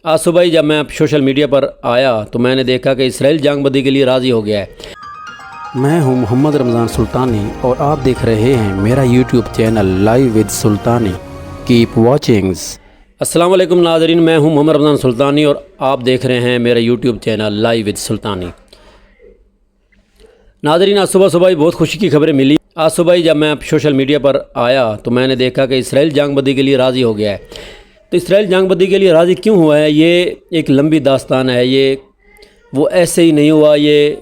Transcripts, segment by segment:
آج صبح ہی جب میں سوشل میڈیا پر آیا تو میں نے دیکھا کہ اسرائیل جنگ بندی کے لیے راضی ہو گیا ہے۔ میں ہوں محمد رمضان سلطانی اور آپ دیکھ رہے ہیں میرا YouTube channel live with Sultani. Keep watchings. السلام علیکم ناظرین، میں ہوں محمد رمضان سلطانی اور آپ دیکھ رہے ہیں میرا یوٹیوب چینل لائیو ود سلطانی۔ ناظرین، آج صبح ہی بہت خوشی کی خبریں ملی۔ آج صبح ہی جب میں سوشل میڈیا پر آیا تو میں نے دیکھا کہ اسرائیل جنگ بندی کے لیے راضی ہو گیا ہے۔ تو اسرائیل جنگ بندی کے لیے راضی کیوں ہوا ہے؟ یہ ایک لمبی داستان ہے۔ یہ وہ ایسے ہی نہیں ہوا، یہ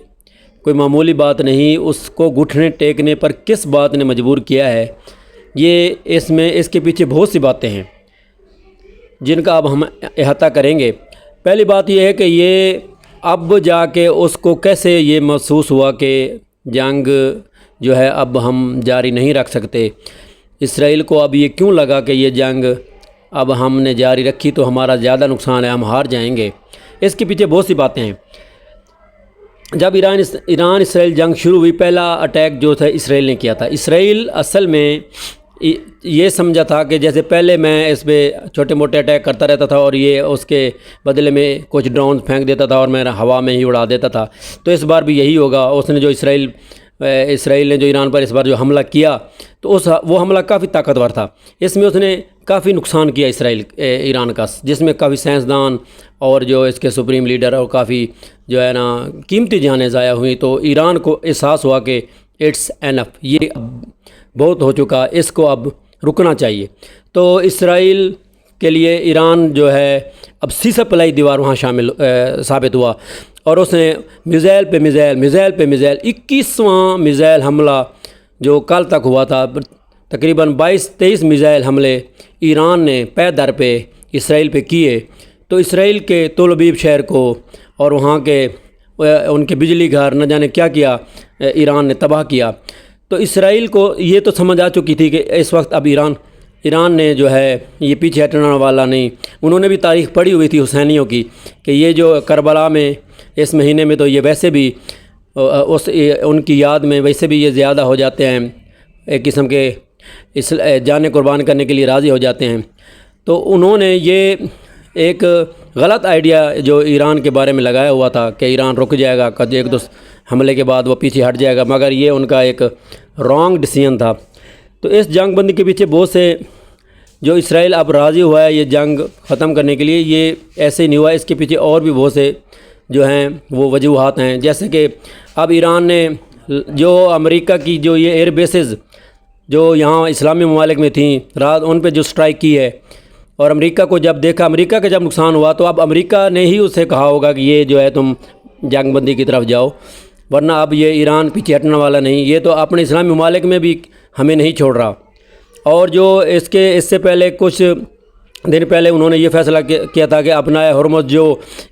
کوئی معمولی بات نہیں۔ اس کو گھٹنے ٹیکنے پر کس بات نے مجبور کیا ہے، یہ اس کے پیچھے بہت سی باتیں ہیں جن کا اب ہم احاطہ کریں گے۔ پہلی بات یہ ہے کہ یہ اب جا کے اس کو کیسے یہ محسوس ہوا کہ جنگ جو ہے اب ہم جاری نہیں رکھ سکتے۔ اسرائیل کو اب یہ کیوں لگا کہ یہ جنگ اب ہم نے جاری رکھی تو ہمارا زیادہ نقصان ہے، ہم ہار جائیں گے۔ اس کے پیچھے بہت سی باتیں ہیں۔ جب ایران اسرائیل جنگ شروع ہوئی، پہلا اٹیک جو تھا اسرائیل نے کیا تھا۔ اسرائیل اصل میں یہ سمجھا تھا کہ جیسے پہلے میں اس پہ چھوٹے موٹے اٹیک کرتا رہتا تھا اور یہ اس کے بدلے میں کچھ ڈرون پھینک دیتا تھا اور میں ہوا میں ہی اڑا دیتا تھا، تو اس بار بھی یہی ہوگا۔ اس نے جو اسرائیل نے جو ایران پر اس بار جو حملہ کیا تو وہ حملہ کافی طاقتور تھا۔ اس میں اس نے کافی نقصان کیا ایران کا، جس میں کافی سائنسدان اور جو اس کے سپریم لیڈر اور کافی جو ہے نا قیمتی جانیں ضائع ہوئیں۔ تو ایران کو احساس ہوا کہ اٹس اینف، یہ اب بہت ہو چکا، اس کو اب رکنا چاہیے۔ تو اسرائیل کے لیے ایران جو ہے اب سیسہ پلائی دیوار وہاں ثابت ہوا، اور اس نے میزائل پہ میزائل 21واں میزائل حملہ جو کل تک ہوا تھا، تقریباً 22-23 میزائل حملے ایران نے پے در پہ اسرائیل پہ کیے۔ تو اسرائیل کے تل ابیب شہر کو اور وہاں کے ان کے بجلی گھر نہ جانے کیا کیا ایران نے تباہ کیا۔ تو اسرائیل کو یہ تو سمجھ آ چکی تھی کہ اس وقت اب ایران نے جو ہے یہ پیچھے ہٹنے والا نہیں۔ انہوں نے بھی تاریخ پڑھی ہوئی تھی حسینیوں کی کہ یہ جو کربلا میں اس مہینے میں تو یہ ویسے بھی ان کی یاد میں ویسے بھی یہ زیادہ ہو جاتے ہیں، ایک قسم کے جانیں قربان کرنے کے لیے راضی ہو جاتے ہیں۔ تو انہوں نے یہ ایک غلط آئیڈیا جو ایران کے بارے میں لگایا ہوا تھا کہ ایران رک جائے گا، ایک دو حملے کے بعد وہ پیچھے ہٹ جائے گا، مگر یہ ان کا ایک رانگ ڈیسیژن تھا۔ تو اس جنگ بندی کے پیچھے بہت سے جو اسرائیل اب راضی ہوا ہے یہ جنگ ختم کرنے کے لیے، یہ ایسے ہی نہیں ہوا، اس کے پیچھے اور بھی بہت سے جو ہیں وہ وجوہات ہیں۔ جیسے کہ اب ایران نے جو امریکہ کی جو یہ ایئر بیسز جو یہاں اسلامی ممالک میں تھیں رات ان پہ جو سٹرائک کی ہے، اور امریکہ کو جب دیکھا، امریکہ کا جب نقصان ہوا تو اب امریکہ نے ہی اسے کہا ہوگا کہ یہ جو ہے تم جنگ بندی کی طرف جاؤ، ورنہ اب یہ ایران پیچھے ہٹنے والا نہیں، یہ تو اپنے اسلامی ممالک میں بھی ہمیں نہیں چھوڑ رہا۔ اور جو اس سے پہلے کچھ دن پہلے انہوں نے یہ فیصلہ کیا تھا کہ اپنا ہرمز جو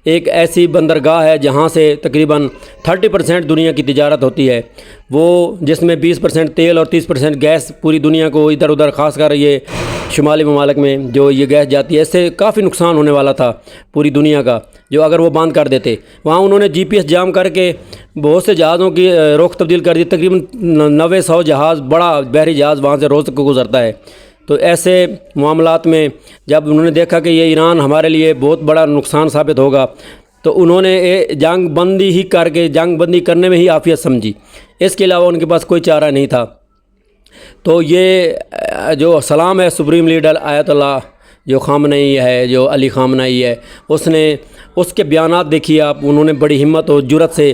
ایک ایسی بندرگاہ ہے جہاں سے تقریباً 30% دنیا کی تجارت ہوتی ہے، وہ جس میں 20% تیل اور 30% گیس پوری دنیا کو ادھر ادھر، خاص کر یہ شمالی ممالک میں جو یہ گیس جاتی ہے، اس سے کافی نقصان ہونے والا تھا پوری دنیا کا جو اگر وہ بند کر دیتے۔ وہاں انہوں نے GPS جام کر کے بہت سے جہازوں کی رخ تبدیل کر دی، تقریباً 90-100 جہاز، بڑا بحری جہاز وہاں سے روز کو گزرتا ہے۔ تو ایسے معاملات میں جب انہوں نے دیکھا کہ یہ ایران ہمارے لیے بہت بڑا نقصان ثابت ہوگا، تو انہوں نے جنگ بندی ہی کر کے جنگ بندی کرنے میں ہی عافیت سمجھی، اس کے علاوہ ان کے پاس کوئی چارہ نہیں تھا۔ تو یہ جو سلام ہے سپریم لیڈر آیت اللہ جو خامنئی ہے، جو علی خامنئی ہے، اس کے بیانات دیکھیے آپ، انہوں نے بڑی ہمت اور جرأت سے